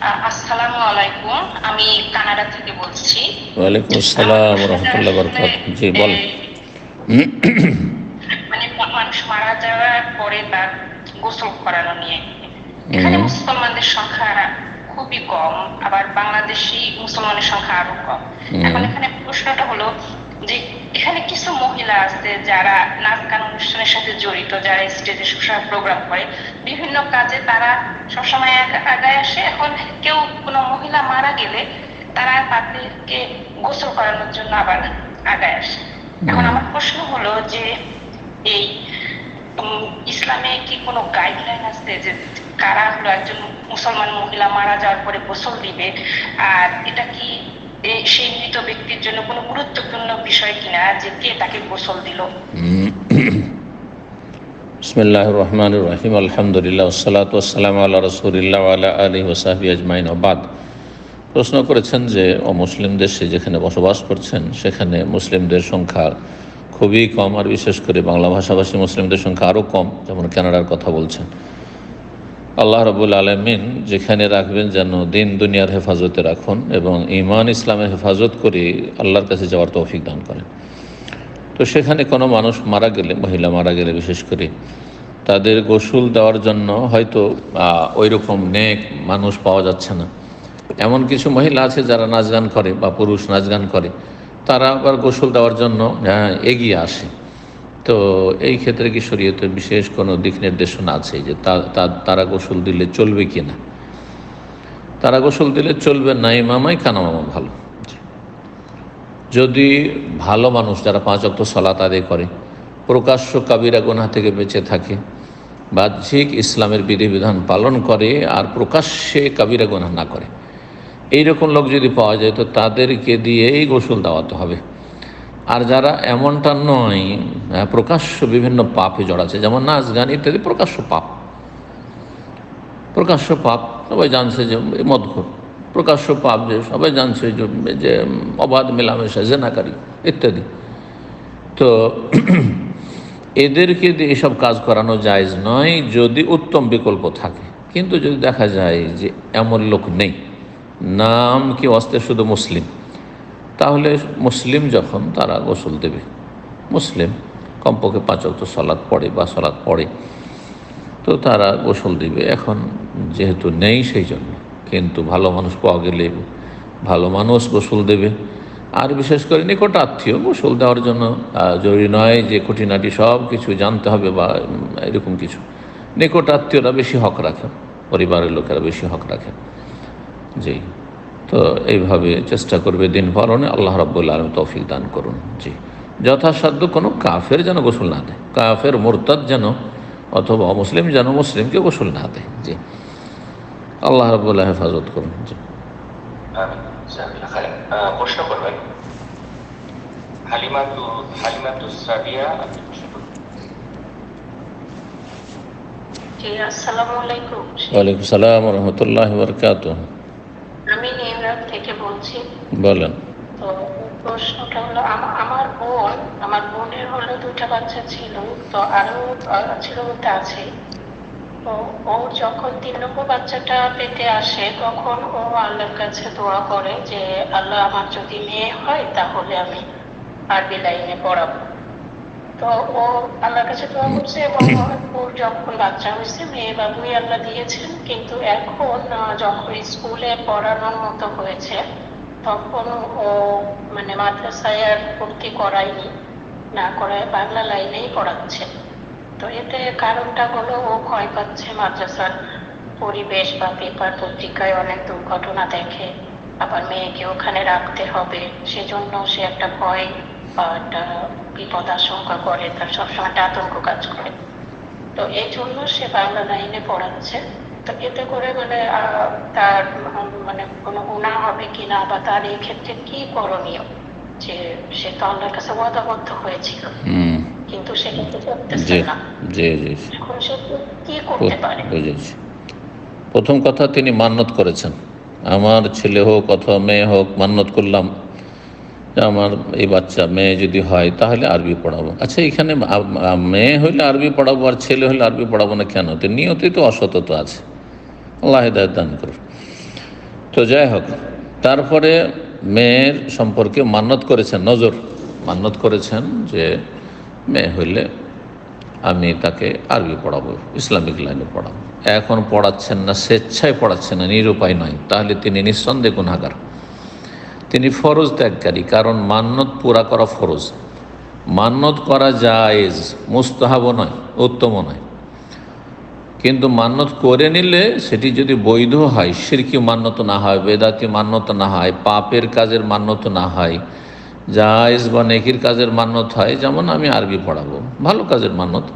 আসসালামু আলাইকুম। আমি কানাডা থেকে বলছি। ওয়ালাইকুম আমার আসসালাম প্রশ্নটা রহমতুল্লাহ আসলে বরকাত। জি বল। মানে মানুষ মারা যাওয়ার পরে তার গোসল করানো নিয়ে। এখানে হুম মুসলমানদের সংখ্যা খুবই কম, আবার বাংলাদেশি মুসলমানের সংখ্যা আরো কম। এখন হুম এখানে প্রশ্নটা হলো যে এখানে কিছু মহিলা আছে যারা নাচ গান অনুষ্ঠানের সাথে জড়িত, যারা স্টেজে সবসময় প্রোগ্রাম করে, বিভিন্ন কাজে তারা সবসময় আগায় আসে। এখন কেউ কোনো মহিলা মারা গেলে তারা তাদেরকে গোসল করানোর জন্য আবার আগায় আসে। এখন হুম আমার প্রশ্ন হলো যে এই ইসলামে কি কোনো গাইডলাইন আছে যে কারা হলো একজন মুসলমান মহিলা মারা যাওয়ার পরে গোসল দিবে, আর এটা কি সেই মৃত ব্যক্তির জন্য কোনো গুরুত্বপূর্ণ বিষয় কিনা যে কে তাকে গোসল দিল? বিসমিল্লাহির রহমানির রহিম। আলহামদুলিল্লাহ ওয়াসসালাতু ওয়াসসালামু আলা রাসূলিল্লাহ ওয়া আলা আলিহি ওয়া সাহবিহি আজমাইন। বাদ প্রশ্ন করেছেন যে অমুসলিম দেশে যেখানে বসবাস করছেন সেখানে মুসলিমদের সংখ্যা খুবই কম, আর বিশেষ করে বাংলা ভাষাভাষী মুসলিমদের সংখ্যা আরও কম, যেমন কানাডার কথা বলছেন। আল্লাহ রাব্বুল আলামিন যেখানে রাখবেন যেন দিন দুনিয়ার হেফাজতে রাখুন এবং ঈমান ইসলামের হেফাজত করে আল্লাহর কাছে যাওয়ার তৌফিক দান করেন। তো সেখানে কোনো মানুষ মারা গেলে, মহিলা মারা গেলে বিশেষ করে, তাদের গোসল দেওয়ার জন্য হয়তো ওই রকম নেক মানুষ পাওয়া যাচ্ছে না। এমন কিছু মহিলা আছে যারা নাচ গান করে বা পুরুষ নাচ গান করে, তারা আবার গোসল দেওয়ার জন্য এগিয়ে আসে। তো এই ক্ষেত্রে কি শরীয়তে বিশেষ কোনো দিক নির্দেশনা আছে যে তারা গোসল দিলে চলবে কি না? তারা গোসল দিলে চলবে না, ইমামাই কানামামা ভালো। যদি ভালো মানুষ যারা 5 ওয়াক্ত সালাত আদায় করে, প্রকাশ্য কাবিরা গুনাহ থেকে বেঁচে থাকে, বাহ্যিক ইসলামের বিধিবিধান পালন করে আর প্রকাশ্যে কাবিরা গুনাহ না করে, এইরকম লোক যদি পাওয়া যায় তো তাদেরকে দিয়েই গোসল দেওয়াতে হবে। আর যারা এমনটা নয়, প্রকাশ্য বিভিন্ন পাপে জড়াচ্ছে, যেমন নাচ গান ইত্যাদি প্রকাশ্য পাপ, প্রকাশ্য পাপ সবাই জানছে যে মদখোর, প্রকাশ্য পাপ যে সবাই জানছে যে অবাধ মেলামেশা, জেনাকারী ইত্যাদি। তো এদেরকে দিয়ে এসব কাজ করানো জায়েজ নয় যদি উত্তম বিকল্প থাকে। কিন্তু যদি দেখা যায় যে এমন লোক নেই, নাম কি অস্তে শুধু মুসলিম, তাহলে মুসলিম যখন তারা গোসল দেবে, মুসলিম কমপক্ষে 5 ওয়াক্ত সালাত পড়ে বা সালাত পড়ে, তো তারা গোসল দিবে। এখন যেহেতু নেই সেই জন্য, কিন্তু ভালো মানুষ পাওয়া গেলে ভালো মানুষ গোসল দেবে। আর বিশেষ করে নিকট আত্মীয় গোসল দেওয়ার জন্য জরুরি নয় যে খুঁটিনাটি সব কিছু জানতে হবে বা এরকম কিছু। নিকট আত্মীয়রা বেশি হক রাখেন, পরিবারের লোকেরা বেশি হক রাখেন। জি, তো এইভাবে চেষ্টা করবে দিন পালনে। আল্লাহ রাব্বুল আলামিন তৌফিক দান করুন। জি, যথাসাধ্য কোনো কাফের যেন গোসল না দেয়, কাফের মোরতাদ যেন অথবা অমুসলিম যেন মুসলিমকে গোসল না দেয়। জি, আল্লাহ রাব্বুল হেফাজত করুন। জি, প্রশ্ন করবেন হালিমাতু সাদিয়া। জি, আসসালামু আলাইকুম। ওয়ালাইকুম সালাম রহমতুল্লাহ বরকাতুহ। আমি নিউ ইয়র্ক থেকে বলছি। বলেন। তো প্রশ্নটা হলো আমার বোনের হলো 2টা বাচ্চা ছিল, তো আরো ছিল বলতে আছে। তো ও যখন 3 নম্বর বাচ্চাটা পেতে আসে তখন ও আল্লাহর কাছে দোয়া করে যে আল্লাহ, আমার যদি মেয়ে হয় তাহলে আমি আরবি লাইনে পড়াবো। তো ও আল্লাহর কাছে দোয়া করছে এবং ওর যখন বাচ্চা হয়েছে মেয়ে বাবুই আল্লাহ দিয়েছেন। কিন্তু এখন যখন স্কুলে পড়ানোর মতো হয়েছে তখন ও মানে মাদ্রাসায় আর ভর্তি করায়নি, না করায় বাংলা লাইনেই পড়াচ্ছে। তো এতে কারণটা হলো ও ভয় পাচ্ছে মাদ্রাসার পরিবেশ বা পেপার পত্রিকায় অনেক দুর্ঘটনা দেখে, আবার মেয়েকে ওখানে রাখতে হবে, সেজন্য সে একটা ভয় বা একটা বিপদ আশঙ্কা করে, তার সবসময় একটা আতঙ্ক কাজ করে। তো এই জন্য সে বাংলা লাইনে পড়াচ্ছে। তো এতে করে মানে তার মানে কোনো গুনাহ হবে কিনা বা তার এই ক্ষেত্রে কি করণীয়, যে সে তো আল্লাহর কাছে ওয়াদাবদ্ধ হয়েছিল কিন্তু সেটা তো করতেছে জি না, জি জি, এখন সে কি করতে পারে? বুঝেছি। প্রথম কথা, তিনি মান্যত করেছেন, আমার ছেলে হোক অথবা মেয়ে হোক, মান্যত করলাম যে আমার এই বাচ্চা মেয়ে যদি হয় তাহলে আরবি পড়াবো। আচ্ছা, এখানে মেয়ে হইলে আরবি পড়াবো আর ছেলে হইলে আরবি পড়াবো না কেন? তো নিয়তেই তো অসততা আছে। আল্লাহ হিদায়াত দান করুন। তো যাই হোক, তারপরে মেয়ের সম্পর্কে মান্যত করেছেন, নজর মান্যত করেছেন যে মেয়ে হইলে আমি তাকে আরবি পড়াবো, ইসলামিক লাইনে পড়াবো। এখন পড়াচ্ছেন না, স্বেচ্ছায় পড়াচ্ছেন না, নিরুপায় নয়, তাহলে তিনি নিঃসন্দেহে গুনাহগার, তিনি ফরজ ত্যাগকারী। কারণ মান্যত পুরা করা ফরজ, মান্যত করা জায়েজ, মুস্তাহাবও নয়, উত্তমও নয়। কিন্তু মান্যত করে নিলে সেটি যদি বৈধ হয়, শিরকি মান্যত না হয়, বেদাতি মান্যত না হয়, পাপের কাজের মান্যত না হয়, জায়েজ বা নেকির কাজের মান্যত হয়, যেমন আমি আরবি পড়াবো, ভালো কাজের মান্যত,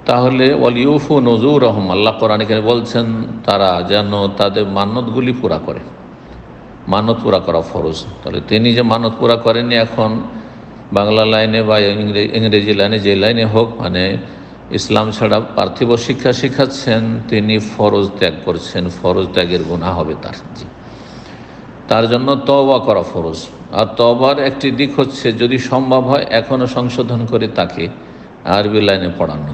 তাহলে ওয়ালিউফু নজুর রহম, আল্লাহ কোরআন এখানে বলছেন তারা যেন তাদের মান্যতগুলি পুরা করে। মানত পুরা করা ফরজ। তাহলে তিনি যে মানত পুরা করেননি, এখন বাংলা লাইনে বা ইংরেজি লাইনে, যে লাইনে হোক, মানে ইসলাম ছাড়া পার্থিব শিক্ষা শিখাচ্ছেন, তিনি ফরজ ত্যাগ করছেন, ফরজ ত্যাগের গুনাহ হবে তার। জি, তার জন্য তওবা করা ফরজ। আর তওবার একটি দিক হচ্ছে যদি সম্ভব হয় এখনও সংশোধন করে তাকে আরবি লাইনে পড়ানো।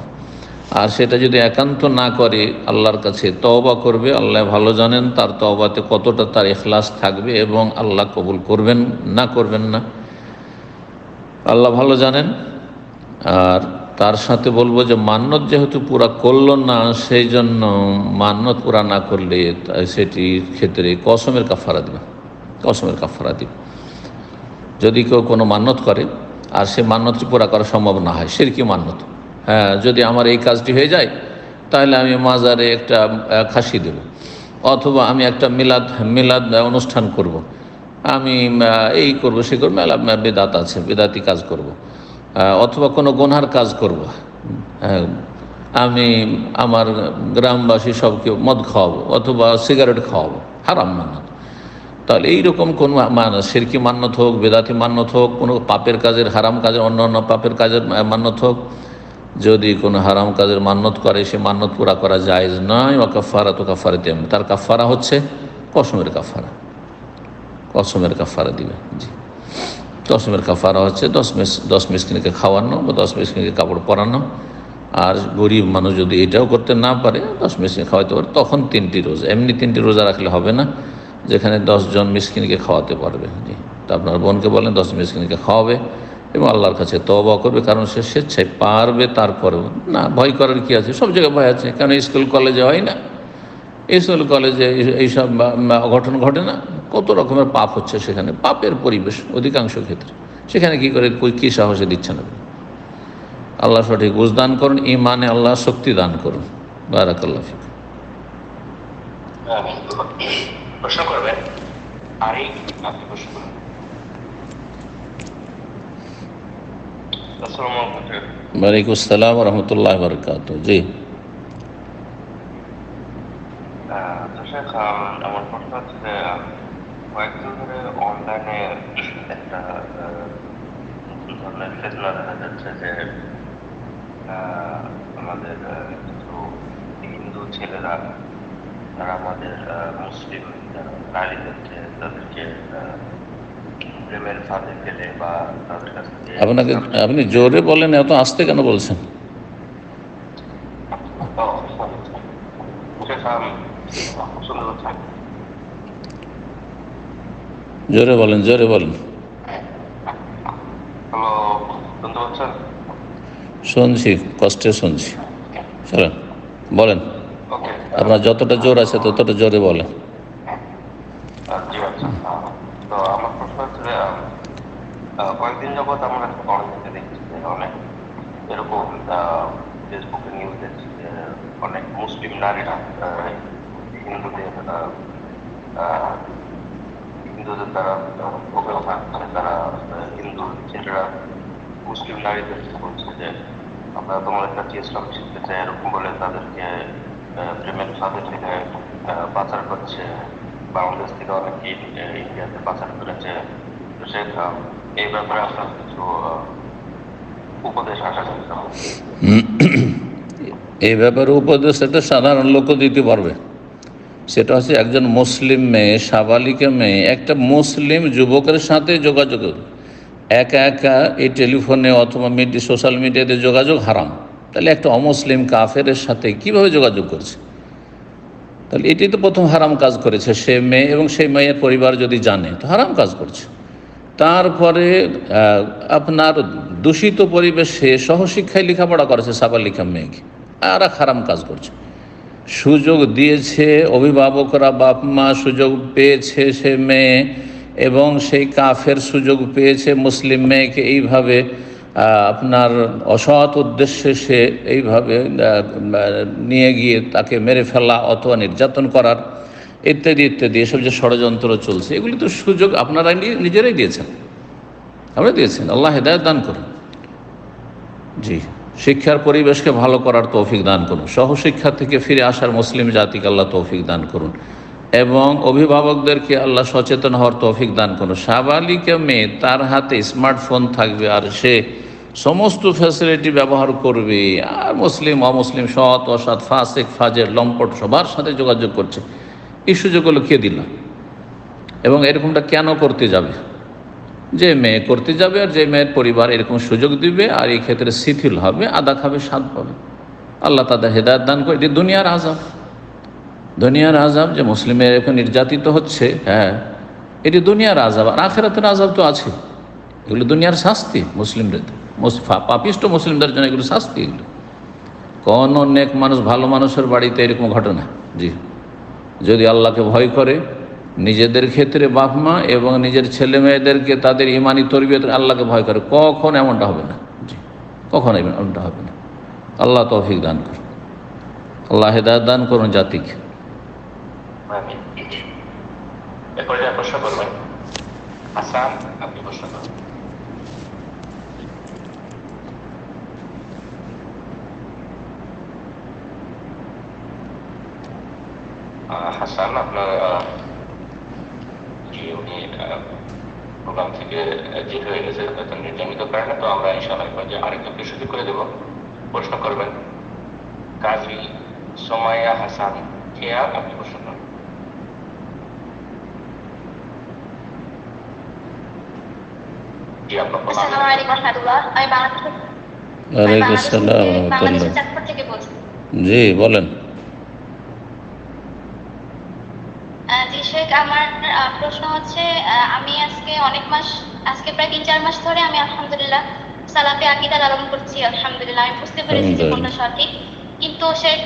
আর সেটা যদি একান্ত না করে, আল্লাহর কাছে তওবা করবে, আল্লাহ ভালো জানেন তার তওবাতে কতটা তার ইখলাস থাকবে এবং আল্লাহ কবুল করবেন না, আল্লাহ ভালো জানেন। আর তার সাথে বলবো যে মান্যত যেহেতু পুরা করল না, সেই জন্য মান্যত পুরা না করলে সেটির ক্ষেত্রে কসমের কাফারা দিবে। যদি কেউ কোনো মান্যত করে আর সে মান্যতটি পুরা করা সম্ভব না হয়, শিরকি মান্যত, হ্যাঁ, যদি আমার এই কাজটি হয়ে যায় তাহলে আমি মাজারে একটা খাসি দেব, অথবা আমি একটা মিলাদ অনুষ্ঠান করব, আমি এই করব সে করবো, মেলা বেদাত আছে, বেদাতি কাজ করব, অথবা কোনো গুনহার কাজ করব, আমি আমার গ্রামবাসী সবকে মদ খাওয়াবো অথবা সিগারেট খাওয়াবো, হারাম মান্যত। তাহলে এইরকম কোন শিরকি মান্যত হোক, বেদাতি মান্যত হোক, কোনো পাপের কাজের, হারাম কাজের, অন্য পাপের কাজের মান্যত হোক, যদি কোনো হারাম কাজের মান্যত করে সে মান্যত পুরা করা জায়েজ নয়। ও কাফারা তো কাফারাতে, তার কাফারা হচ্ছে কসমের কাফারা দিবে। জি, কসমের কাফারা হচ্ছে 10 মিসকিনকে খাওয়ানো বা 10 মিসকিনকে কাপড় পরানো। আর গরিব মানুষ যদি এটাও করতে না পারে, 10 মিসকিন খাওয়াতে পারে, তখন 3টি রোজা, এমনি 3টি রোজা রাখলে হবে না, যেখানে 10 জন মিসকিনকে খাওয়াতে পারবে। জি, তা আপনার বোনকে বলেন 10 মিসকিনকে খাওয়াবে এবং আল্লাহর কাছে তওবা করবে, কারণ সে স্বেচ্ছায় পারবে। তারপরেও না, ভয় করার কি আছে, সব জায়গায় ভয় আছে, কেন স্কুল কলেজে হয় না? স্কুল কলেজে এইসব অঘটন ঘটে না? কত রকমের পাপ হচ্ছে সেখানে, পাপের পরিবেশ অধিকাংশ ক্ষেত্রে, সেখানে কি করে কী সাহসে দিচ্ছে না? আল্লাহ সঠিক বুঝ দান করুন, ইমানে আল্লাহ শক্তি দান করুন। বারাকাল্লাহ ফিক। প্রশ্ন করবেন, আপনি প্রশ্ন করুন। আসসালামু আলাইকুম। ওয়ালাইকুম আসসালাম ওয়া রাহমাতুল্লাহি ওয়া বারাকাতুহু। জি, আমার প্রশ্ন হচ্ছে যে কয়েকদিন ধরে অনলাইনে একটা ধরনের ফেতনা দেখা যাচ্ছে যে আমাদের কিছু হিন্দু ছেলেরা, তারা আমাদের মুসলিম যারা নারীদেরকে, তাদেরকে প্রেমের ফাঁদে ফেলে বা তাদের কাছ থেকে। আপনি জোরে বলেন, এত আস্তে কেন বলছেন? জোরে বলেন। হ্যালো, শুনতে পাচ্ছেন? শুনছি, কষ্টে শুনছি। চলেন বলেন, আপনার যতটা জোর আছে ততটা জোরে বলেন। জি, আচ্ছা। তো আমার প্রশ্ন হচ্ছে যে কয়েকদিন যাবৎ আমরা অনেকে দেখছি যে অনেক এরকম ফেসবুকে নিউজ দেখছি যে অনেক মুসলিম নারীরা হিন্দুদের তারা ওপেন থাকছে, তারা হিন্দু ছেলেরা মুসলিম নারীদের বলছে যে আমরা তোমাদের কাছে ইসলাম শিখতে চাই, এরকম বলে তাদেরকে প্রেমের ফাঁদে থেকে পাচার করছে। বাংলাদেশ থেকে অনেকে ইন্ডিয়াতে পাচার করেছে। তো সে এই ব্যাপারে আপনার কিছু উপদেশ আসা যাচ্ছে? এই ব্যাপারে উপদেশ একটা সাধারণ লোকও দিতে পারবে। সেটা হচ্ছে একজন মুসলিম মেয়ে, সাবালিকা মেয়ে একটা মুসলিম যুবকের সাথে যোগাযোগ, একা এই টেলিফোনে অথবা সোশ্যাল মিডিয়াতে যোগাযোগ হারাম। তাহলে একটা অমুসলিম কাফেরের সাথে কিভাবে যোগাযোগ করছে? তাহলে এটি তো প্রথম হারাম কাজ করেছে সে মেয়ে, এবং সেই মেয়ের পরিবার যদি জানে তো হারাম কাজ করছে। তারপরে আপনার দূষিত পরিবেশে সহশিক্ষায় লেখাপড়া করেছে সাবালিকা মেয়েকে, আর এক হারাম কাজ করছে। সুযোগ দিয়েছে অভিভাবকরা, বাপ মা সুযোগ পেয়েছে সে মেয়ে, এবং সেই কাফের সুযোগ পেয়েছে মুসলিম মেয়েকে এইভাবে আপনার অসৎ উদ্দেশ্যে সে এইভাবে নিয়ে গিয়ে তাকে মেরে ফেলা অথবা নির্যাতন করার ইত্যাদি ইত্যাদি, এসব যে ষড়যন্ত্র চলছে এগুলি তো সুযোগ আপনারা নিজেরাই দিয়েছেন, আপনারা দিয়েছেন। আল্লাহ হেদায়েত দান করুন। জি, শিক্ষার পরিবেশকে ভালো করার তৌফিক দান করুন, সহশিক্ষা থেকে ফিরে আসার মুসলিম জাতিকে আল্লাহ তৌফিক দান করুন, এবং অভিভাবকদেরকে আল্লাহ সচেতন হওয়ার তৌফিক দান করুন। সাবালিকা মেয়ে, তার হাতে স্মার্টফোন থাকবে আর সে সমস্ত ফ্যাসিলিটি ব্যবহার করবে, আর মুসলিম অমুসলিম সৎ অসৎ ফাসিক ফাজের লম্পট সবার সাথে যোগাযোগ করছে, এই সুযোগগুলো কে দিল? এবং এরকমটা কেন করতে যাবে? যে মেয়ে করতে যাবে আর যে মেয়ের পরিবার এরকম সুযোগ দিবে আর এই ক্ষেত্রে শিথিল হবে, আদা খাবে, স্বাদ পাবে। আল্লাহ তাদের হেদায়েত দান করে। এটি দুনিয়ার আযাব, দুনিয়ার আযাব যে মুসলিমের এখন নির্যাতিত হচ্ছে, হ্যাঁ এটি দুনিয়ার আযাব। আর আখিরাতের আযাব তো আছে, এগুলো দুনিয়ার শাস্তি মুসলিমদের, পাপিষ্ট মুসলিমদের জন্য এগুলো শাস্তি। এগুলো কোন নেক মানুষ, ভালো মানুষের বাড়িতে এরকম ঘটনা। জি, যদি আল্লাহকে ভয় করে নিজেদের ক্ষেত্রে বাপ মা এবং নিজের ছেলে মেয়েদেরকে তাদের ইমানি তরবিয়ত আল্লাহকে ভয় করে, কখন এমনটা হবে না। জি, কখন এমনটা হবে না। আল্লাহ তৌফিক দান করুন, আল্লাহ হেদায়েত দান করুন জাতিকে। এরপরে প্রশ্ন করবেন হাসান, আপনি প্রশ্ন করবেন। হাসান, আপনার উনি প্রোগ্রাম থেকে জিত হয়ে গেছে নির্যাতিত কারণে, তো আমরা ইনশাআল্লাহ আরেকজনকে সুযোগ করে দেব। প্রশ্ন করবেন কাজী সোমাইয়া হাসান খেয়া, আপনি প্রশ্ন করবেন। জি, আপনার আসসালামু আলাইকুম ওয়া রাহমাতুল্লাহ। আমি ওয়ালাইকুম আসসালাম ওয়া রাহমাতুল্লাহ। চাঁদপুর থেকে বলছি। জি বলেন। জি শেখ, আমার প্রশ্ন হচ্ছে, আমি আজকে প্রায় 3-4 মাস ধরে আমি আলহামদুলিল্লাহ সালাফে আকীদা লালন করছি। আলহামদুলিল্লাহ আমি বুঝতে পেরেছি যে কোনটা সঠিক, কিন্তু শেখ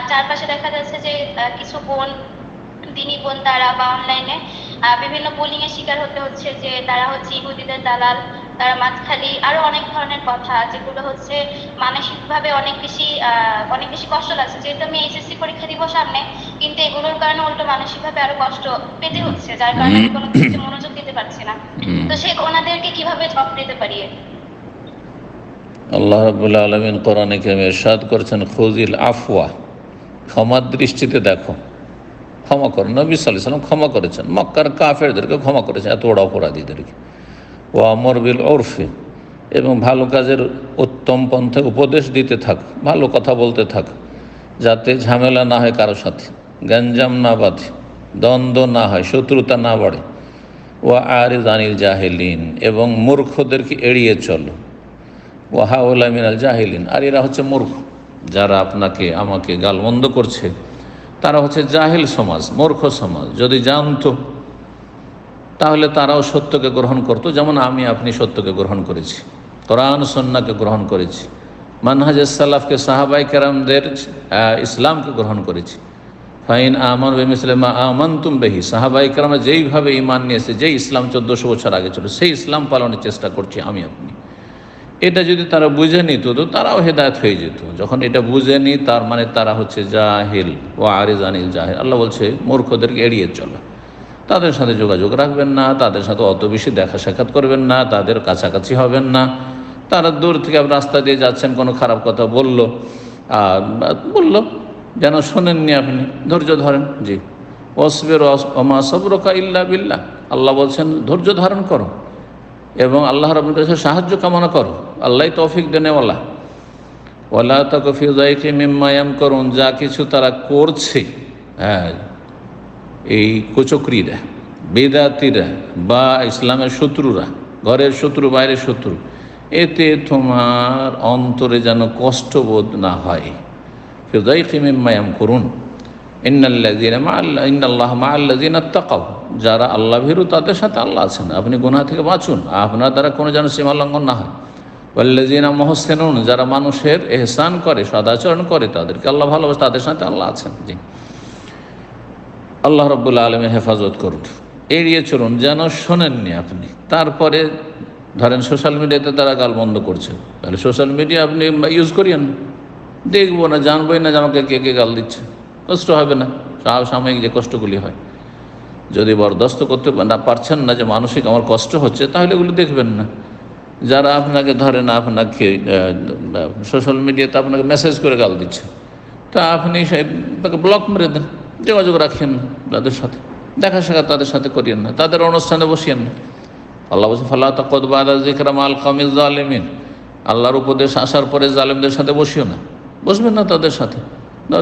চারপাশে দেখা যাচ্ছে যে কিছু দিনী বোন তারা বা অনলাইনে বিভিন্ন বুলিং এর শিকার হতে হচ্ছে, যে তারা হচ্ছে ইহুদিদের দালাল, তারা মাঝখালি, আরো অনেক ধরনের কথা যেগুলো হচ্ছে মানসিকভাবে অনেক বেশি কষ্ট লাগছে। যেহেতু আমি এইচএসসি পরীক্ষা দিব সামনে, কিন্তু এগুলোর কারণে উল্টো মানসিকভাবে আরো কষ্ট পেতে হচ্ছে, যার কারণে আমি কোনো কিছু মনোযোগ দিতে পারছি না। তো শেখ, ওনাদেরকে কিভাবে জবাব দিতে পারি? আল্লাহ রাব্বুল আলামিন কোরআনে কারিমে ইরশাদ করেছেন, খুযিল আফওয়া, ক্ষমার দৃষ্টিতে দেখো, ক্ষমা করো। নবী সাল্লাল্লাহু আলাইহি ওয়াসাল্লাম ক্ষমা করেছেন, মক্কার কাফেরদেরকে ক্ষমা করেছেন, এত বড় অপরাধীদেরকে। ও আমর বিল উরফি, এবং ভালো কাজের উত্তম পন্থে উপদেশ দিতে থাক, ভালো কথা বলতে থাক, যাতে ঝামেলা না হয় কারো সাথে, গঞ্জাম না বাঁধে, দ্বন্দ্ব না হয়, শত্রুতা না বাড়ে। ও আরিজ আনিল জাহিলিন, এবং মূর্খদেরকে এড়িয়ে চলো। ও হাউলা মিনাল জাহিলিন, আর এরা হচ্ছে মূর্খ, যারা আপনাকে আমাকে গালমন্দ করছে তারা হচ্ছে জাহিল সমাজ, মূর্খ সমাজ। যদি জানতো তাহলে তারাও সত্যকে গ্রহণ করতো, যেমন আমি আপনি সত্যকে গ্রহণ করেছি, কোরআন সুন্নাহকে গ্রহণ করেছি, মানহাজ সালাফকে, সাহাবাই কেরামদের ইসলামকে গ্রহণ করেছি। ফাইন আমান বেমিসলে মা আমানতুম বিহি, সাহাবাই কেরামরা যেইভাবে ঈমান নিয়েছে, যেই ইসলাম 1400 বছর আগে ছিল, সেই ইসলাম পালনের চেষ্টা করছি আমি আপনি। এটা যদি তারা বুঝে নিত তো তারাও হেদায়েত হয়ে যেত। যখন এটা বুঝেনি, তার মানে তারা হচ্ছে জাহিল। ও আরিজ আনিল জাহিল, আল্লাহ বলছে মূর্খদেরকে এড়িয়ে চলো, তাদের সাথে যোগাযোগ রাখবেন না, তাদের সাথে অত বেশি দেখা সাক্ষাৎ করবেন না, তাদের কাছাকাছি হবেন না। তারা দূর থেকে রাস্তা দিয়ে যাচ্ছেন, কোনো খারাপ কথা বললো যেন শোনেননি, আপনি ধৈর্য ধরেন। জি, ওয়াসবির ওমা সাবরুকা ইল্লা বিল্লাহ, আল্লাহ বলছেন ধৈর্য ধারণ করো এবং আল্লাহ রাব্বুল কাছে সাহায্য কামনা করো, আল্লাহ তৌফিক দেনেওয়ালা। ওয়ালা তাকু ফি যায়কি মিম্মা ইয়ামকুরুন, যা কিছু তারা করছে, হ্যাঁ এই কুচক্রীরা, বেদাতিরা বা ইসলামের শত্রুরা, ঘরের শত্রু বাইরের শত্রু, এতে তোমার অন্তরে যেন কষ্টবোধ না হয়। ফি যায়কি মিম্মা ইয়ামকুরুন, ইন্নাল্লাহ মাআল্লাযীনা তাকাও, যারা আল্লাহ ভীরু তাদের সাথে আল্লাহ আছেন। আপনি গুনাহ থেকে বাঁচুন, আপনার দ্বারা কোনো যেন সীমা লঙ্ঘন না হয়। ওয়াল্লাযীনা মুহসিনুন, যারা মানুষের ইহসান করে, সদাচরণ করে, তাদেরকে আল্লাহ ভালোবাসে, তাদের সাথে আল্লাহ আছেন। জি, আল্লাহ রাব্বুল আলামিন হেফাজত করুন। এড়িয়ে চলুন, যেন শোনেননি আপনি। তারপরে ধরেন সোশ্যাল মিডিয়াতে তারা গাল বন্ধ করছে, তাহলে সোশ্যাল মিডিয়া আপনি ইউজ করিয়েন, দেখবো না, জানবোই না যে আমাকে কে কে গাল দিচ্ছে, কষ্ট হবে না, সাময়িক যে কষ্টগুলি হয়। যদি বরদাস্ত করতে না পারছেন না যে মানসিক আমার কষ্ট হচ্ছে, তাহলে এগুলো দেখবেন না। যারা আপনাকে ধরেন আপনাকে সোশ্যাল মিডিয়াতে আপনাকে মেসেজ করে গাল দিচ্ছে, তা আপনি তাকে ব্লক মেরে দেন, যোগাযোগ রাখেন না তাদের সাথে, দেখা সাক্ষাৎ তাদের সাথে করিয়েন না, তাদের অনুষ্ঠানে বসিয়েন না। আল্লাহ বলছে ফালা তাকুদ বাদা যিকরা মাল কওমিজ জালিমিন, আল্লাহর উপদেশ আসার পরে জালেমদের সাথে বসিও না, বসবেন না তাদের সাথে।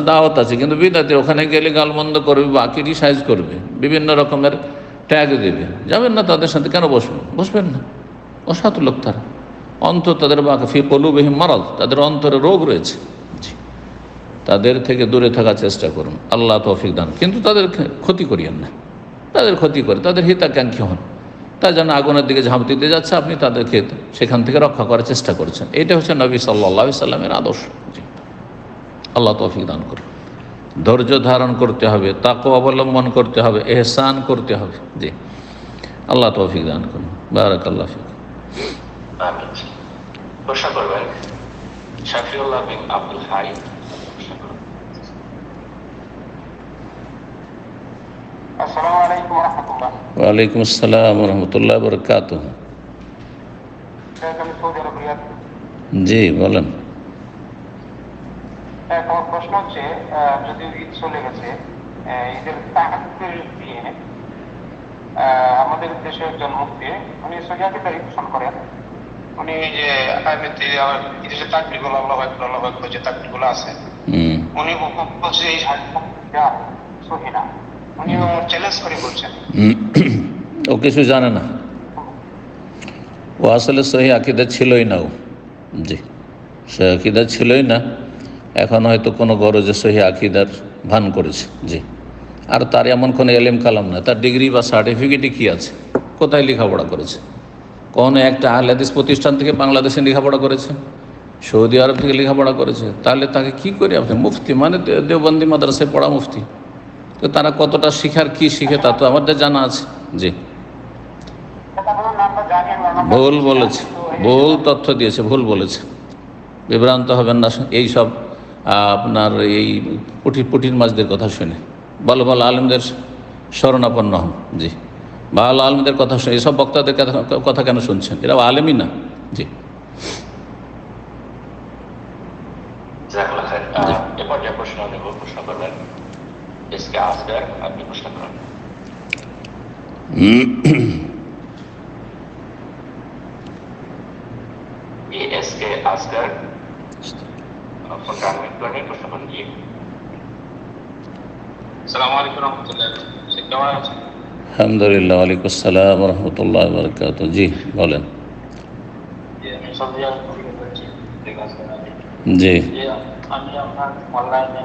দাওয়াত আছে কিন্তু বিদাতে, ওখানে গেলে গালমন্দ করবে বা ক্রিটিসাইজ করবে, বিভিন্ন রকমের ট্যাগ দেবে, যাবেন না তাদের সাথে। কেন বসবেন? বসবেন না। অসাধু লোক তারা, অন্তর তাদের ফি কুলুবিহিম মারাদ, তাদের অন্তরে রোগ রয়েছে। তাদের থেকে দূরে থাকার চেষ্টা করুন, আল্লাহ তৌফিক দান। কিন্তু তাদের ক্ষতি করিয়েন না, তাদের ক্ষতি করে, তাদের হিতাকাঙ্ক্ষী হন। তা যেন আগুনের দিকে ঝাঁপ দিতে যাচ্ছে, আপনি তাদেরকে সেখান থেকে রক্ষা করার চেষ্টা করছেন। এটা হচ্ছে নবী সাল্লাল্লাহু আলাইহি সাল্লামের আদর্শ। আল্লাহ তৌফিক দান করুন। ধৈর্য ধারণ করতে হবে, তাকওয়া অবলম্বন করতে হবে, ইহসান করতে হবে। জি, আল্লাহ তৌফিক দান করুন। বারাকাল্লাহু ফিক। আমিন। প্রশ্ন করবেন শাফিউল্লাহ বিন আব্দুল হাই। আসসালামু আলাইকুম ওয়া রাহমাতুল্লাহ। ওয়ালাইকুম আসসালাম ওয়া রাহমাতুল্লাহি ওয়া বারাকাতুহু। আমি সৌদি আরব রিয়াদ। জি বলেন। আমার প্রশ্ন হচ্ছে, যদি ঈদ চলে গেছে, ঈদের তাকবীর দিয়ে আমাদের দেশের একজন মুফতি, উনি সহিয়াকে তারিফ করেন, উনি যে ঈদের তাকবীরগুলো আল্লাহু আকবার আল্লাহু আকবার যে তাকবীরগুলো আছে, উনি বলছে এই হাদিসটা সহিহ না, উনি চ্যালেঞ্জ করে বলছেন। ও কিছু জানে না, ও আসলে সহি আকীদা ছিলই না। ও জি, সহি আকীদা ছিলই না। এখন হয়তো কোনো গরজে সহি আকীদার ভান করেছে। জি, আর তার এমন কোনো এলেম কালাম না, তার ডিগ্রি বা সার্টিফিকেটই কী আছে, কোথায় লেখাপড়া করেছে, কোন একটা আহলে হাদিস প্রতিষ্ঠান থেকে বাংলাদেশে লেখাপড়া করেছে, সৌদি আরব থেকে লেখাপড়া করেছে, তাহলে তাকে কি করে আপনি মুফতি, মানে দেওবন্দি মাদ্রাসায় পড়া মুফতি, তো তারা কতটা শিখার কি শিখে তা তো আমাদের জানা আছে। জি, ভুল বলেছে, ভুল তথ্য দিয়েছে, ভুল বলেছে, বিভ্রান্ত হবেন না এই সব আপনার এই পুটির মাছদের কথা শুনে। ভালো ভালো আলেমদের শরণাপন্ন হন। জি, ভালো আলেমদের কথা শুনে, এইসব বক্তাদের কথা কেন শুনছেন? এরা আলেমই না। জি, এরপর যে প্রশ্ন নেব, প্রশ্ন করবেন এসকে আসগার। আপনি প্রশ্ন করেন। এসকে আসগার ফোনটা আনমিউট করে নিয়ে প্রশ্ন করেন। জি, আসসালামু আলাইকুম ওয়া রাহমাতুল্লাহ। কেমন আছেন? আলহামদুলিল্লাহ। ওয়ালাইকুম আসসালাম ওয়া রাহমাতুল্লাহি ওয়া বারাকাতুহু। জি বলেন। আমি সৌদি আরব থেকে বলছি। জি, আমি আপনার অনলাইনে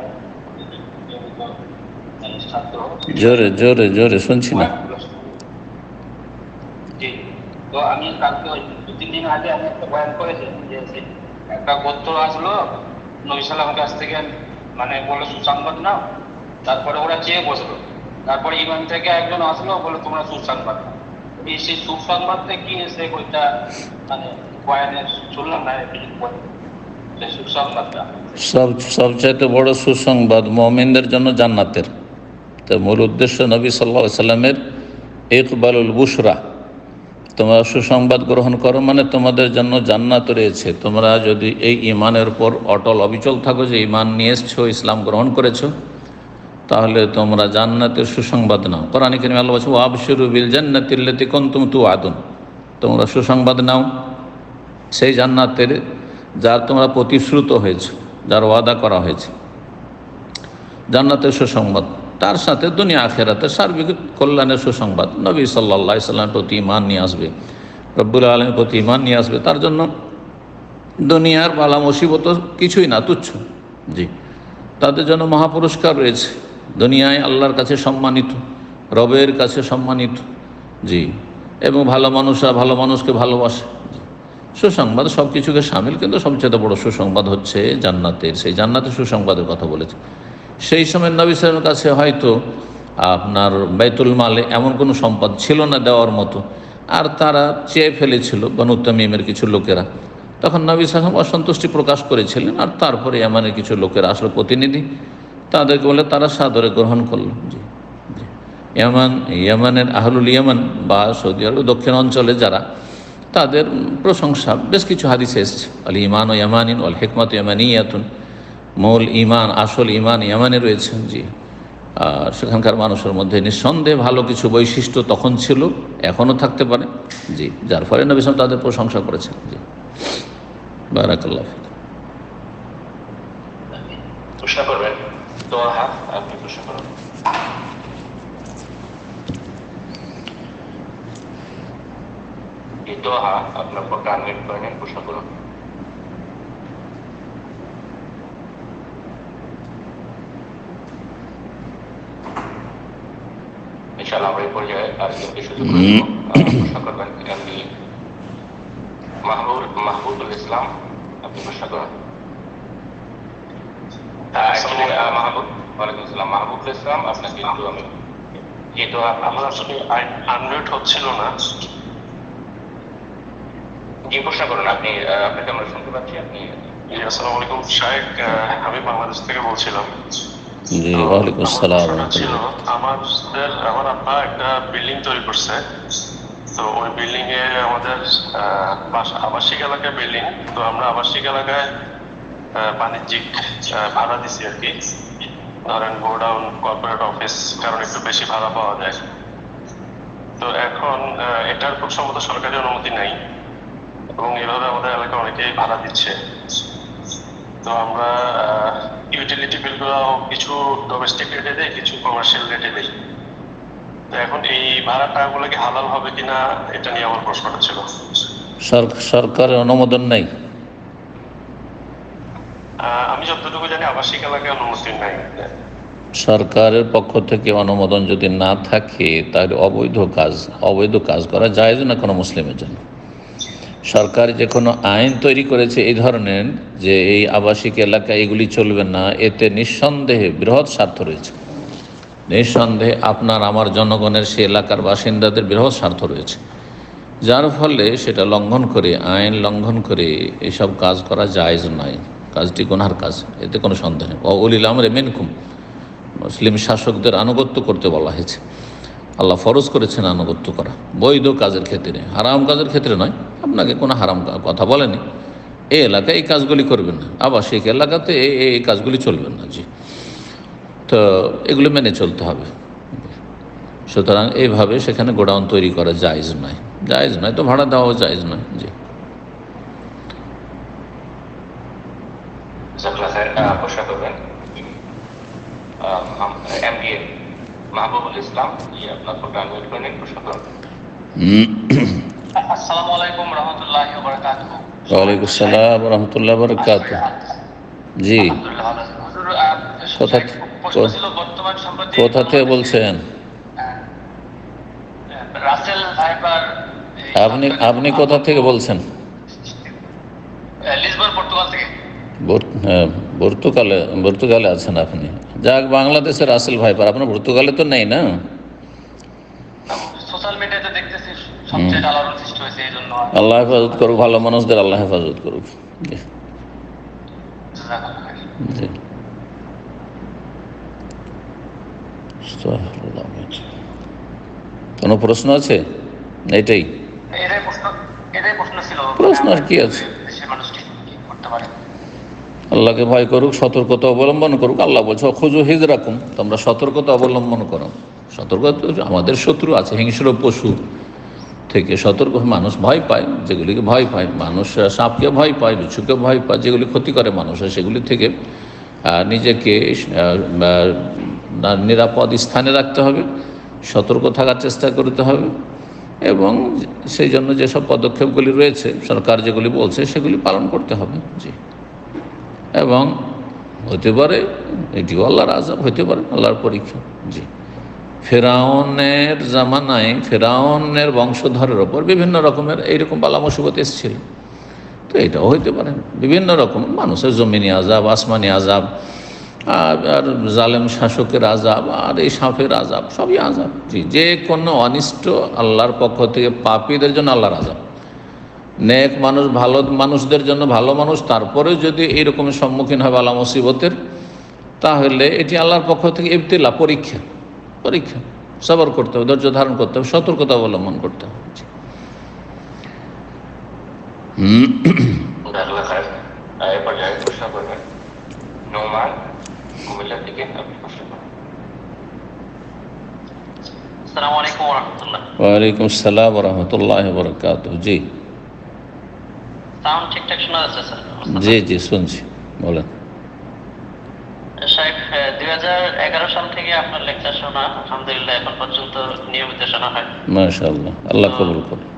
ছাত্র। জোরে জোরে জোরে শুনছি না। জি, তো আমি কালকে 2-3 দিন আগে আমি একটা বয়ান করেছি যে একটা গোত্র আসলো নবী সাল্লামের কাছ থেকে, মানে বললো সুসংবাদ নাও, তারপরে ওরা চেয়ে বসলো, তারপরে ইমান থেকে একজন আসলো বলে তোমরা সুসংবাদ নাও। সেই সুসংবাদটা কি এসে ওইটা মানে বয়ানে শুনলাম না, সুসংবাদটা সবচাইতে বড় সুসংবাদ মুমিনদের জন্য জান্নাতের। তো মূল উদ্দেশ্য নবী সাল্লাল্লাহু আলাইহি সাল্লামের ইকবালুল বুশরা, তোমরা সুসংবাদ গ্রহণ করো, মানে তোমাদের জন্য জান্নাত রয়েছে। তোমরা যদি এই ইমানের উপর অটল অবিচল থাকো, যে ইমান নিয়ে এসছো, ইসলাম গ্রহণ করেছো, তাহলে তোমরা জান্নাতের সুসংবাদ নাও। কোরআনে কারিমে আল্লাহ বলেছে ওয়াবশিরু বিল জান্নাতিল্লাতী কুনতুম তুআদুন, তোমরা সুসংবাদ নাও সেই জান্নাতের যার তোমরা প্রতিশ্রুত হয়েছে, যার ওয়াদা করা হয়েছে, জান্নাতের সুসংবাদ। তার সাথে দুনিয়া আখিরাতের সার্বিক কল্যাণের সুসংবাদ। নবী সাল্লাল্লাহু আলাইহি সাল্লামের প্রতি ঈমান নিয়ে আসবে, রব্বুল আলামিনের প্রতি ঈমান নিয়ে আসবে, তার জন্য দুনিয়ার বালা মুসিবত কিছুই না, তুচ্ছ। জি, তাদের জন্য মহাপুরস্কার রয়েছে, দুনিয়ায় আল্লাহর কাছে সম্মানিত, রবের কাছে সম্মানিত, জি, এবং ভালো মানুষরা ভালো মানুষকে ভালোবাসে। সুসংবাদ সব কিছুকে সামিল, কিন্তু সবচেয়ে বড় সুসংবাদ হচ্ছে জান্নাতের। সেই জান্নাতের সুসংবাদের কথা বলেছে। সেই সময় নবী সাল্লাল্লাহু আলাইহি ওয়াসাল্লামের কাছে হয়তো আপনার বাইতুল মালে এমন কোনো সম্পদ ছিল না দেওয়ার মতো, আর তারা চেয়ে ফেলেছিল বনু তামিমের কিছু লোকেরা। তখন নবী সাল্লাল্লাহু আলাইহি ওয়াসাল্লাম অসন্তুষ্টি প্রকাশ করেছিলেন, আর তারপরে ইয়ামানের কিছু লোকেরা আসলে প্রতিনিধি, তাদেরকে বলে তারা সাদরে গ্রহণ করল। জি, ইয়ামানের আহলুল ইয়ামান বা সৌদি আরব দক্ষিণ অঞ্চলে যারা, তাদের প্রশংসা বেশ কিছু হাদিসে এসছে। আল ইমান ও ইয়ামানিন ওয়াল হিকমত ইয়ামানিয়াতুন, মূল ইমান, আসল ইমান ইয়ামানে রয়েছে। জি, আর সেখানকার মানুষের মধ্যে নিঃসন্দেহে ভালো কিছু বৈশিষ্ট্য তখন ছিল, এখনও থাকতে পারে। জি, যার ফলে নবী সাল্লাল্লাহু আলাইহি ওয়াসাল্লাম তাদের প্রশংসা করেছেন। জি, বারাকাল্লাহ ফিক। প্রশ্ন করবেন তো আপনি প্রশ্ন করুন। এই দোহা আপনার পক্ষে আনমিউট করে নিন, প্রশ্ন করুন। ইনশাআল্লাহ আমরা এই পর্যায়ে আরেকজনকে সুযোগ করে দেব। প্রশ্ন করবেন এমডি মাহবুবুল ইসলাম, আপনি প্রশ্ন করুন। মাহবুব, ওয়ালাইকুম আসসালাম। মাহবুবুল ইসলাম, আপনাকে কিন্তু আমি এই দোহা, আমার আসলে আনমিউট হচ্ছিল না। জি, প্রশ্ন করুন। আপনাকে আমরা শুনতে পাচ্ছি। আপনি। আসসালামু আলাইকুম শাহেখ, আমি বাংলাদেশ থেকে বলছিলাম। জি, ওয়ালাইকুম আসসালাম। ছিল আমার আব্বা একটা বিল্ডিং তৈরি করছে, তো ওই বিল্ডিং এ আমাদের আবাসিক এলাকায় বিল্ডিং, তো আমরা আবাসিক এলাকায় বাণিজ্যিক ভাড়া দিছি আর কি। ধরেন গোডাউন, কর্পোরেট অফিস, কারণ একটু বেশি ভাড়া পাওয়া যায়। তো এখন এটার খুব সম্ভবত সরকারি অনুমতি নাই, এবং এভাবে আমাদের এলাকায় অনেকেই ভাড়া দিচ্ছে। তো আমরা ইউটিলিটি বিলগুলো কিছু ডোমেস্টিক রেটে দেয়, কিছু কমার্শিয়াল রেটে দেয়। তো এখন এই ভাড়া টাকাগুলো কি হালাল হবে কিনা, এটা নিয়ে আমার প্রশ্নটা ছিল। সরকারের অনুমোদন নেই। আমি যতটুকু জানি আবাসিক এলাকায় অনুমতি নাই। সরকারের পক্ষ থেকে অনুমোদন যদি না থাকে, তাহলে অবৈধ কাজ করা জায়েজ না কোনো মুসলিমের জন্য। সরকার যে কোনো আইন তৈরি করেছে এই ধরনের, যে এই আবাসিক এলাকায় এগুলি চলবে না, এতে নিঃসন্দেহে বৃহৎ স্বার্থ রয়েছে। নিঃসন্দেহে আপনার আমার জনগণের সে এলাকার বাসিন্দাদের বৃহৎ স্বার্থ রয়েছে, যার ফলে সেটা লঙ্ঘন করে, আইন লঙ্ঘন করে এসব কাজ করা জায়েজ নয়। কাজটি গুনার কাজ, এতে কোনো সন্দেহ নেই। উলিল আমরি মিনকুম, মুসলিম শাসকদের আনুগত্য করতে বলা হয়েছে। আল্লাহ ফরজ করেছেন আনুগত্য করা বৈধ কাজের ক্ষেত্রে, হারাম কাজের ক্ষেত্রে নয়। আপনাকে কোনো হারাম কথা বলেনি, এই এলাকায় এই কাজগুলি করবেন না, আবাসিক এলাকাতে এই কাজগুলি চলবেন না। জি, তো এগুলো মেনে চলতে হবে। সুতরাং এইভাবে সেখানে গোডাউন তৈরি করা জায়েজ নয়। জায়েজ নয় তো ভাড়া দেওয়াও জায়েজ নয়। জি, প্রশ্ন করবেন এমডি মাহবুবুল ইসলাম, আপনার ফোনটা আনমিউট করে নিন, প্রশ্ন করুন। আসসালামু আলাইকুম রহমতুল্লাহি ওয়া বারাকাতুহু। ওয়ালাইকুম আসসালাম ওয়া রাহমাতুল্লাহি ওয়া বারাকাতুহু। জি, কোথা থেকে বলছেন? Russell viper. আপনি কোথা থেকে বলছেন? লিসবন, পর্তুগাল থেকে। পর্তুগালে আছেন আপনি? যাক, বাংলাদেশের রাসেল ভাইপার, আপনার পর্তুগালে তো নেই না? সোশ্যাল মিডিয়াতে দেখতেছি সবচেয়ে আলোড়ন সৃষ্টি হয়েছে, এই জন্য। আল্লাহ হেফাজত করুক, ভালো মানুষদের আল্লাহ হেফাজত করুক। কোনো প্রশ্ন আছে? এটাই প্রশ্ন ছিল। প্রশ্ন আর কি আছে? আল্লাহকে ভয় করুক, সতর্কতা অবলম্বন করুক। আল্লাহ বলছে খুজু হিজরাকুম, তোমরা সতর্কতা অবলম্বন করো। সতর্কতা, আমাদের শত্রু আছে হিংস্র পশু থেকে সতর্ক। মানুষ ভয় পায় যেগুলিকে ভয় পায়, মানুষ সাপকে ভয় পায়, বিচ্ছুকে ভয় পায়, যেগুলি ক্ষতি করে মানুষের, সেগুলি থেকে নিজেকে নিরাপদ স্থানে রাখতে হবে, সতর্ক থাকার চেষ্টা করতে হবে, এবং সেই জন্য যেসব পদক্ষেপগুলি রয়েছে সরকার যেগুলি বলছে সেগুলি পালন করতে হবে। জি, এবং হতে পারে এটিও আল্লাহর আযাব, হতে পারে আল্লাহর পরীক্ষা। জি, ফেরাউনের জামানায় ফেরাউনের বংশধরের ওপর বিভিন্ন রকমের এইরকম বালা মুসিবত এসেছিল, তো এটাও হইতে পারে। বিভিন্ন রকম মানুষের জমিনি আযাব, আসমানি আযাব, আর জালেম শাসকের আযাব, আর এই সাপের আযাব, সবই আযাব। জি, যে কোনো অনিষ্ট আল্লাহর পক্ষ থেকে পাপীদের জন্য আল্লাহর আযাব। নেক মানুষ, ভালো মানুষদের জন্য ভালো মানুষ, তারপরেও যদি এইরকমের সম্মুখীন হয় বালা মুসিবতের, তাহলে এটি আল্লাহর পক্ষ থেকে ইবতিলা, পরীক্ষা। পরীক্ষা, সবর করতে হবে, ধৈর্য ধারণ করতে হবে, সতর্কতা অবলম্বন করতে হবে। এই পর্যায়ে প্রশ্ন করবেন নোমান কুমিল্লা থেকে। আপনি প্রশ্ন করবেন। আসসালামু আলাইকুম ওয়া রাহমাতুল্লাহ। ওয়ালাইকুম আসসালাম ওয়া রাহমাতুল্লাহি ওয়া বারাকাতুহু। জি, সাউন্ড ঠিকঠাক শোনা যাচ্ছে স্যার? জি জি শুনছি, বলেন। সাহেব, 2011 সাল থেকে আপনার লেকচার শোনা, আলহামদুলিল্লাহ এখন পর্যন্ত নিয়মিত শোনা হয়। মাশাআল্লাহ, আল্লাহ কবুল করুন।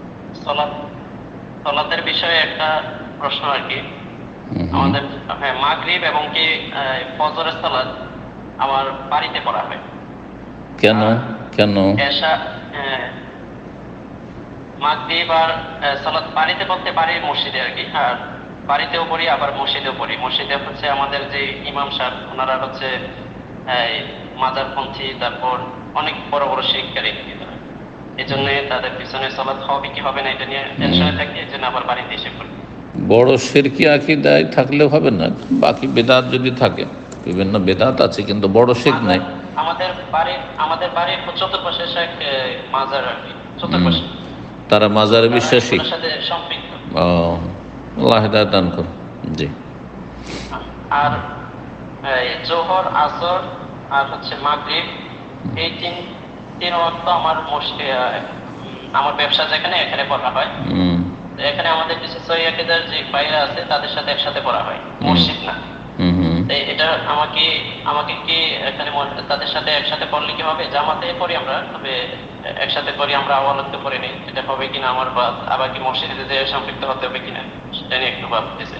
সালাতের বিষয়ে একটা প্রশ্ন আর কি। আমাদের মাগরিব এবং কি ফজরের সালাত আমার বাড়িতে পড়া হয়। কেন কেন? এশা, মাগরিব আর সালাত বাড়িতে বলতে বাড়ির মসজিদে আর কি। আর বাড়িতেও পড়ি, আবার মসজিদেও পড়ি। মসজিদে হচ্ছে আমাদের যে ইমাম সাহেব, ওনারা হচ্ছে মাজারপন্থী, তারপর অনেক বড় বড় শিক্ষারী, এই জন্য তাদের পিছনে সালাত হবে কি হবে না এটা নিয়ে টেনশনে থাকি, এই জন্য আবার বাড়িতে এসে পড়ি। বড় শিরকি আকীদায় থাকলে হবে না, বাকি বেদাত যদি থাকে, বিভিন্ন বেদাত আছে কিন্তু বড় শিরক নাই। আমাদের বাড়ির চতুর্পাশে মাজার আর কি, চতুর্পাশে তারা মাজারে বিশ্বাসী। সাথে সম্পৃক্ত। ও, আল্লাহ হেদায়েত দান করুন। জি। আর জোহর, আসর আর হচ্ছে মাগরিব, এই তিন ওয়াক্ত আমার আমার ব্যবসা যেখানে, এখানে পড়া হয়। এখানে আমাদের কিছু সহিহ আকীদার যে বাইরে আছে তাদের সাথে একসাথে পড়া হয়, মসজিদ না। এটা আমাকে কি এখানে তাদের সাথে একসাথে পড়লে কি হবে? জামাতে পড়ি আমরা, তবে একসাথে পড়ি আমরা, আওয়ালতে পড়ি নেই, এটা হবে কিনা আমার, বা আবার কি মসজিদে যে সম্পৃক্ত হতে হবে কিনা সেটা নিয়ে একটু ভাবতেছি।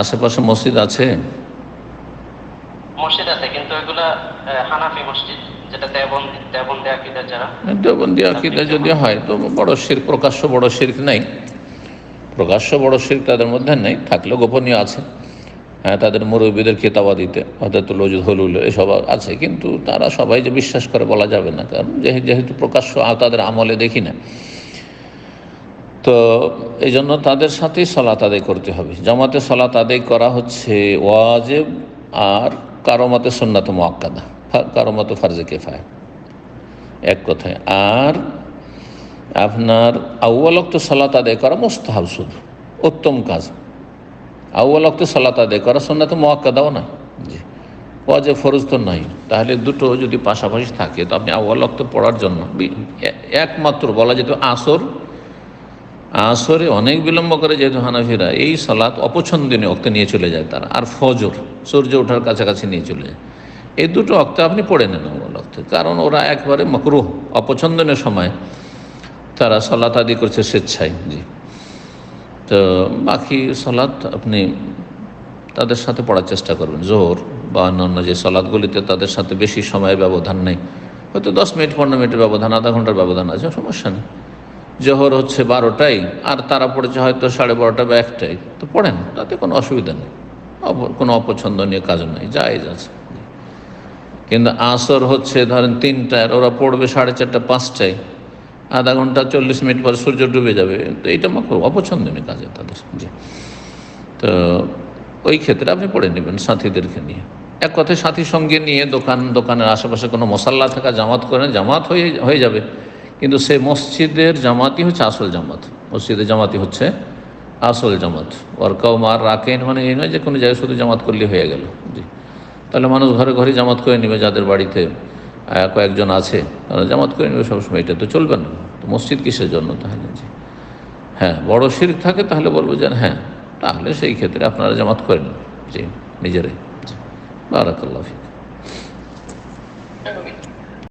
আশেপাশে মসজিদ আছে? মসজিদ আছে, কিন্তু ওইগুলা হানাফি মসজিদ, যেটা দেওবন্দি আকীদার যারা। দেওবন্দি আকীদা যদি হয় তো বড় শিরক, প্রকাশ্য বড় শিরক নাই, প্রকাশ্য বড় শিরক তাদের মধ্যে নেই, থাকলেও গোপনীয় আছে। হ্যাঁ, তাদের মুরব্বীদের কিতাবাদিতে হযরতুল ওজুদ হলুল এসব আছে, কিন্তু তারা সবাই যে বিশ্বাস করে বলা যাবে না, কারণ যেহেতু প্রকাশ্য তাদের আমলে দেখি না। তো এই জন্য তাদের সাথেই সালাত আদায় করতে হবে। জামাতে সালাত আদায় করা হচ্ছে ওয়াজিব, আর কারো মতে সুন্নাত মুআক্কাদা, কারো মতে ফারজে কিফায়া, এক কথায়। আর আপনার আউয়াল ওয়াক্ত সালাত আদায় করা মুস্তাহাব, শুধু উত্তম কাজ। আউয়াল ওয়াক্ত সালাত আদায় করা সুন্নাত মুআক্কাদাও না, জি, ওয়াজিব ফরজ তো নাই। তাহলে দুটো যদি পাশাপাশি থাকে তো আপনি আউয়াল ওয়াক্ত পড়ার জন্য একমাত্র বলা যেত আসরে অনেক বিলম্ব করে, যেহেতু হানাফিরা এই সালাত অপছন্দনীয় ওক্তে নিয়ে চলে যায় তারা, আর ফজর সূর্য ওঠার কাছাকাছি নিয়ে চলে যায়। এই দুটো ওক্তে আপনি পড়ে নেন আউয়াল ওক্তে, কারণ ওরা একবারে মাকরুহ, অপছন্দনীয় সময় তারা সালাত আদি করছে স্বেচ্ছায়। জি, তো বাকি সালাত আপনি তাদের সাথে পড়ার চেষ্টা করবেন। জোহর বা অন্যান্য যে সালাতগুলিতে তাদের সাথে বেশি সময়ের ব্যবধান নেই, হয়তো 10 মিনিট 15 মিনিটের ব্যবধান, আধা ঘন্টার ব্যবধান আছে, সমস্যা নেই। জোহর হচ্ছে 12টায়, আর তারা পড়েছে হয়তো 12:30 বা 1টায়, তো পড়েন, তাতে কোনো অসুবিধা নেই, কোনো অপছন্দনীয় কাজ নেই, জায়েজ আছে। কিন্তু আসর হচ্ছে ধরেন 3টায়, ওরা পড়বে 4:30 5টায়, আধা ঘন্টা 40 মিনিট পর সূর্য ডুবে যাবে, তো এইটা খুব অপছন্দনীয় কাজে তাদের। জি, তো ওই ক্ষেত্রে আপনি পড়ে নেবেন সাথীদেরকে নিয়ে। এক কথায় সাথী সঙ্গে নিয়ে দোকানের আশেপাশে কোনো মশাল্লা থাকা জামাত করেন, জামাত হয়ে যাবে, কিন্তু সে মসজিদের জামাতই হচ্ছে আসল জামাত। মসজিদের জামাতই হচ্ছে আসল জামাত। ওয়ারকাও মার রাকেন মানে এই নয় যে কোনো জায়গায় শুধু জামাত করলে হয়ে গেল। জি, তাহলে মানুষ ঘরে ঘরে জামাত করে নেবে, যাদের বাড়িতে কয়েকজন আছে তারা জামাত করে নেবে সবসময়, এটা তো চলবে না। তো মসজিদ কিসের জন্য তাহলে? জি, হ্যাঁ, বড় শিরক থাকে তাহলে বলবো যে হ্যাঁ, তাহলে সেই ক্ষেত্রে আপনারা জামাত করে নেন, জি, নিজেরাই। বারাকাল্লাহু ফিক।